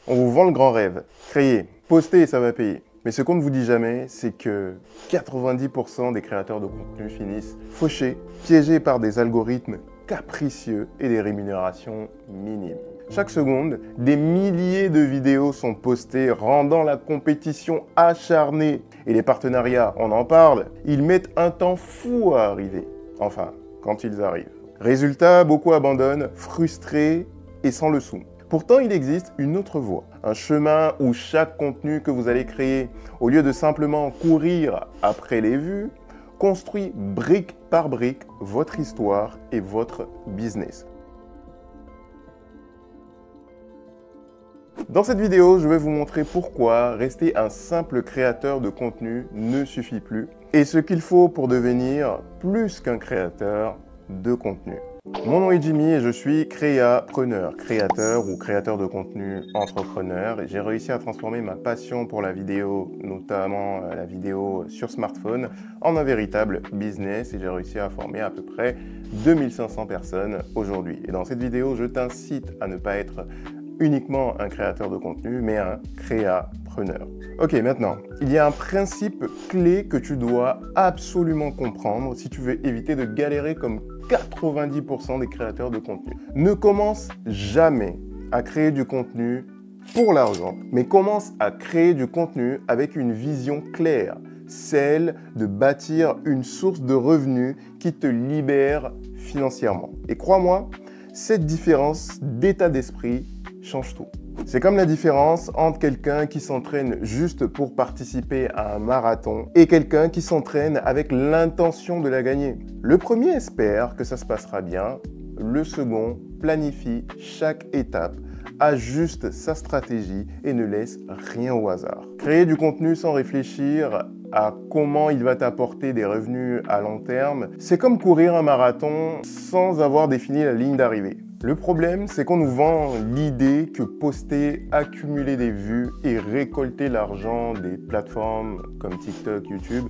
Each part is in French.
On vous vend le grand rêve. Créer, poster et ça va payer. Mais ce qu'on ne vous dit jamais, c'est que 90% des créateurs de contenu finissent fauchés, piégés par des algorithmes capricieux et des rémunérations minimes. Chaque seconde, des milliers de vidéos sont postées, rendant la compétition acharnée. Et les partenariats, on en parle, ils mettent un temps fou à arriver. Enfin, quand ils arrivent. Résultat, beaucoup abandonnent, frustrés et sans le sou. Pourtant, il existe une autre voie, un chemin où chaque contenu que vous allez créer, au lieu de simplement courir après les vues, construit brique par brique votre histoire et votre business. Dans cette vidéo, je vais vous montrer pourquoi rester un simple créateur de contenu ne suffit plus et ce qu'il faut pour devenir plus qu'un créateur de contenu. Mon nom est Jimmy et je suis créapreneur, créateur ou créateur de contenu entrepreneur. J'ai réussi à transformer ma passion pour la vidéo, notamment la vidéo sur smartphone, en un véritable business et j'ai réussi à former à peu près 2500 personnes aujourd'hui. Et dans cette vidéo, je t'incite à ne pas être uniquement un créateur de contenu, mais un créapreneur. Ok, maintenant, il y a un principe clé que tu dois absolument comprendre si tu veux éviter de galérer comme 90% des créateurs de contenu. Ne commence jamais à créer du contenu pour l'argent, mais commence à créer du contenu avec une vision claire, celle de bâtir une source de revenus qui te libère financièrement. Et crois-moi, cette différence d'état d'esprit change tout. C'est comme la différence entre quelqu'un qui s'entraîne juste pour participer à un marathon et quelqu'un qui s'entraîne avec l'intention de la gagner. Le premier espère que ça se passera bien, le second planifie chaque étape, ajuste sa stratégie et ne laisse rien au hasard. Créer du contenu sans réfléchir à comment il va t'apporter des revenus à long terme, c'est comme courir un marathon sans avoir défini la ligne d'arrivée. Le problème, c'est qu'on nous vend l'idée que poster, accumuler des vues et récolter l'argent des plateformes comme TikTok, YouTube,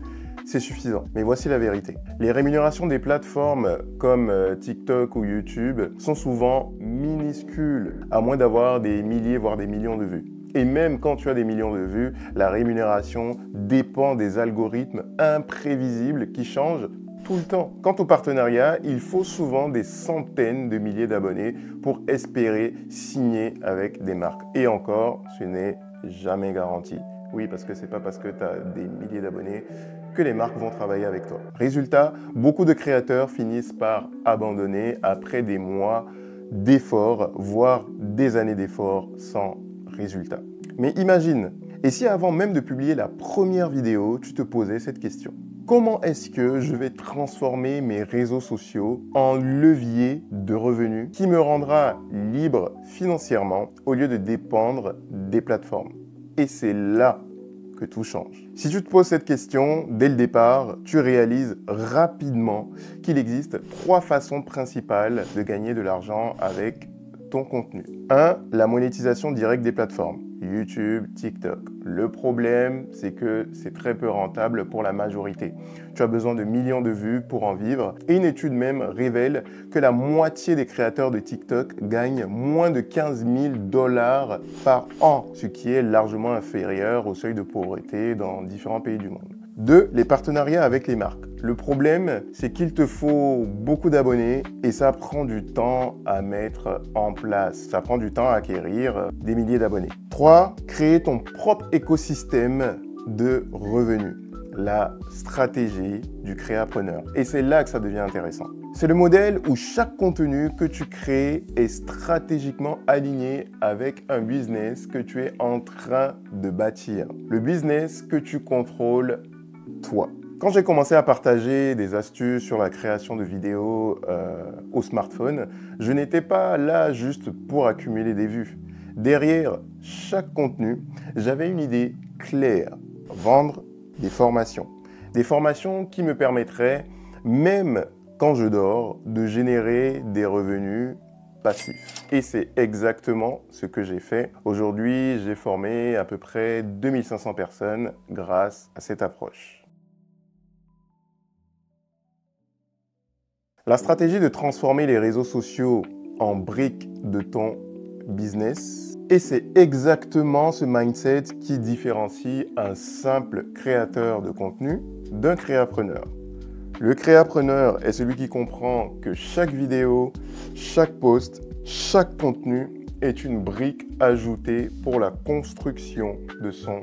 c'est suffisant. Mais voici la vérité. Les rémunérations des plateformes comme TikTok ou YouTube sont souvent minuscules, à moins d'avoir des milliers, voire des millions de vues. Et même quand tu as des millions de vues, la rémunération dépend des algorithmes imprévisibles qui changent tout le temps. Quant au partenariat, il faut souvent des centaines de milliers d'abonnés pour espérer signer avec des marques. Et encore, ce n'est jamais garanti. Oui, parce que c'est pas parce que tu as des milliers d'abonnés que les marques vont travailler avec toi. Résultat, beaucoup de créateurs finissent par abandonner après des mois d'efforts, voire des années d'efforts sans résultat. Mais imagine, et si avant même de publier la première vidéo, tu te posais cette question? Comment est-ce que je vais transformer mes réseaux sociaux en levier de revenus qui me rendra libre financièrement au lieu de dépendre des plateformes? Et c'est là que tout change. Si tu te poses cette question dès le départ, tu réalises rapidement qu'il existe 3 façons principales de gagner de l'argent avec ton contenu. 1. La monétisation directe des plateformes. YouTube, TikTok. Le problème, c'est que c'est très peu rentable pour la majorité. Tu as besoin de millions de vues pour en vivre. Et une étude même révèle que la moitié des créateurs de TikTok gagnent moins de 15 000 $ par an, ce qui est largement inférieur au seuil de pauvreté dans différents pays du monde. 2. Les partenariats avec les marques. Le problème, c'est qu'il te faut beaucoup d'abonnés et ça prend du temps à mettre en place. Ça prend du temps à acquérir des milliers d'abonnés. 3. Créer ton propre écosystème de revenus. La stratégie du créapreneur. Et c'est là que ça devient intéressant. C'est le modèle où chaque contenu que tu crées est stratégiquement aligné avec un business que tu es en train de bâtir. Le business que tu contrôles toi. Quand j'ai commencé à partager des astuces sur la création de vidéos au smartphone, je n'étais pas là juste pour accumuler des vues. Derrière chaque contenu, j'avais une idée claire, vendre des formations. Des formations qui me permettraient, même quand je dors, de générer des revenus passifs. Et c'est exactement ce que j'ai fait. Aujourd'hui, j'ai formé à peu près 2500 personnes grâce à cette approche. La stratégie de transformer les réseaux sociaux en briques de ton business. Et c'est exactement ce mindset qui différencie un simple créateur de contenu d'un créapreneur. Le créapreneur est celui qui comprend que chaque vidéo, chaque post, chaque contenu est une brique ajoutée pour la construction de son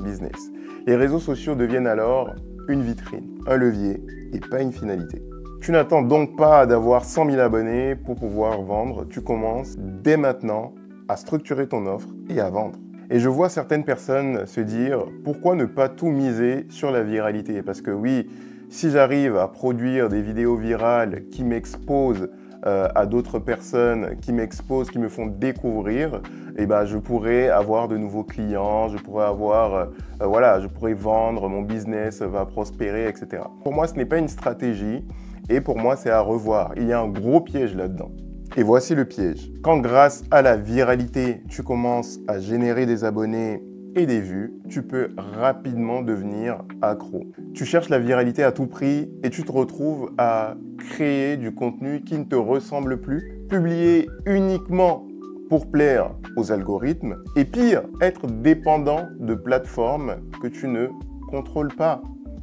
business. Les réseaux sociaux deviennent alors une vitrine, un levier et pas une finalité. Tu n'attends donc pas d'avoir 100 000 abonnés pour pouvoir vendre. Tu commences dès maintenant à structurer ton offre et à vendre. Et je vois certaines personnes se dire pourquoi ne pas tout miser sur la viralité? Parce que oui, si j'arrive à produire des vidéos virales qui m'exposent à d'autres personnes, qui m'exposent, qui me font découvrir, eh ben, je pourrais avoir de nouveaux clients, je pourrais avoir, je pourrais vendre, mon business va prospérer, etc. Pour moi, ce n'est pas une stratégie et pour moi, c'est à revoir. Il y a un gros piège là-dedans. Et voici le piège. Quand grâce à la viralité, tu commences à générer des abonnés et des vues, tu peux rapidement devenir accro. Tu cherches la viralité à tout prix et tu te retrouves à créer du contenu qui ne te ressemble plus, publier uniquement pour plaire aux algorithmes et pire, être dépendant de plateformes que tu ne contrôles pas.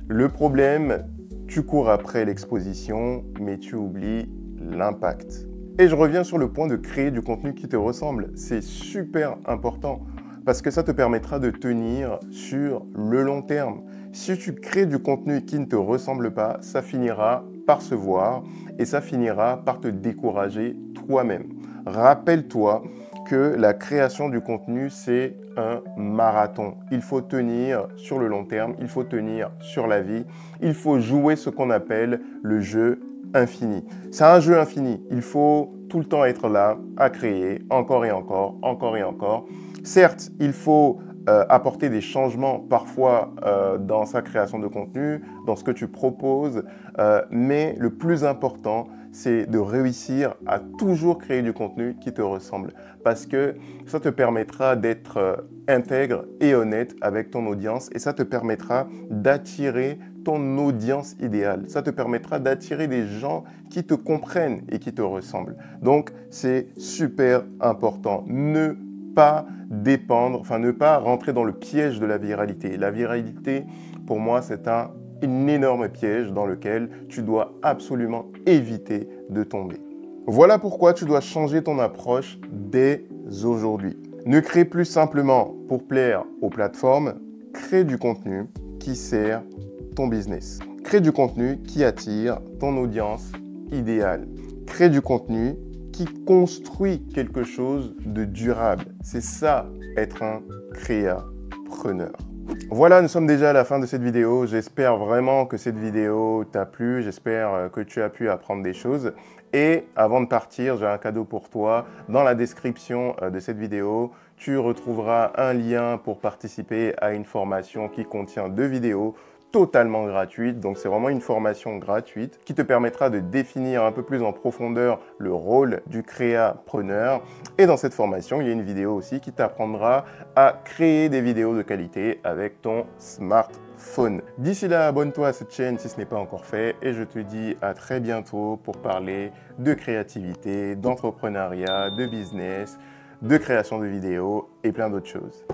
Le problème, tu cours après l'exposition, mais tu oublies l'impact. Et je reviens sur le point de créer du contenu qui te ressemble. C'est super important parce que ça te permettra de tenir sur le long terme. Si tu crées du contenu qui ne te ressemble pas, ça finira par se voir et ça finira par te décourager toi-même. Rappelle-toi que la création du contenu, c'est un marathon. Il faut tenir sur le long terme, il faut tenir sur la vie, il faut jouer ce qu'on appelle le jeu infini. C'est un jeu infini. Il faut tout le temps être là à créer encore et encore, encore et encore. Certes, il faut apporter des changements parfois dans sa création de contenu, dans ce que tu proposes, mais le plus important, c'est de réussir à toujours créer du contenu qui te ressemble parce que ça te permettra d'être intègre et honnête avec ton audience et ça te permettra d'attirer ton audience idéale. Ça te permettra d'attirer des gens qui te comprennent et qui te ressemblent. Donc, c'est super important. Ne pas dépendre, ne pas rentrer dans le piège de la viralité. La viralité, pour moi, c'est un énorme piège dans lequel tu dois absolument éviter de tomber. Voilà pourquoi tu dois changer ton approche dès aujourd'hui. Ne crée plus simplement pour plaire aux plateformes, crée du contenu qui sert ton business. Crée du contenu qui attire ton audience idéale. Crée du contenu qui construit quelque chose de durable. C'est ça, être un créapreneur. Voilà, nous sommes déjà à la fin de cette vidéo. J'espère vraiment que cette vidéo t'a plu. J'espère que tu as pu apprendre des choses. Et avant de partir, j'ai un cadeau pour toi. Dans la description de cette vidéo, tu retrouveras un lien pour participer à une formation qui contient 2 vidéos totalement gratuite. Donc, c'est vraiment une formation gratuite qui te permettra de définir un peu plus en profondeur le rôle du créapreneur. Et dans cette formation, il y a une vidéo aussi qui t'apprendra à créer des vidéos de qualité avec ton smartphone. D'ici là, abonne-toi à cette chaîne si ce n'est pas encore fait et je te dis à très bientôt pour parler de créativité, d'entrepreneuriat, de business, de création de vidéos et plein d'autres choses.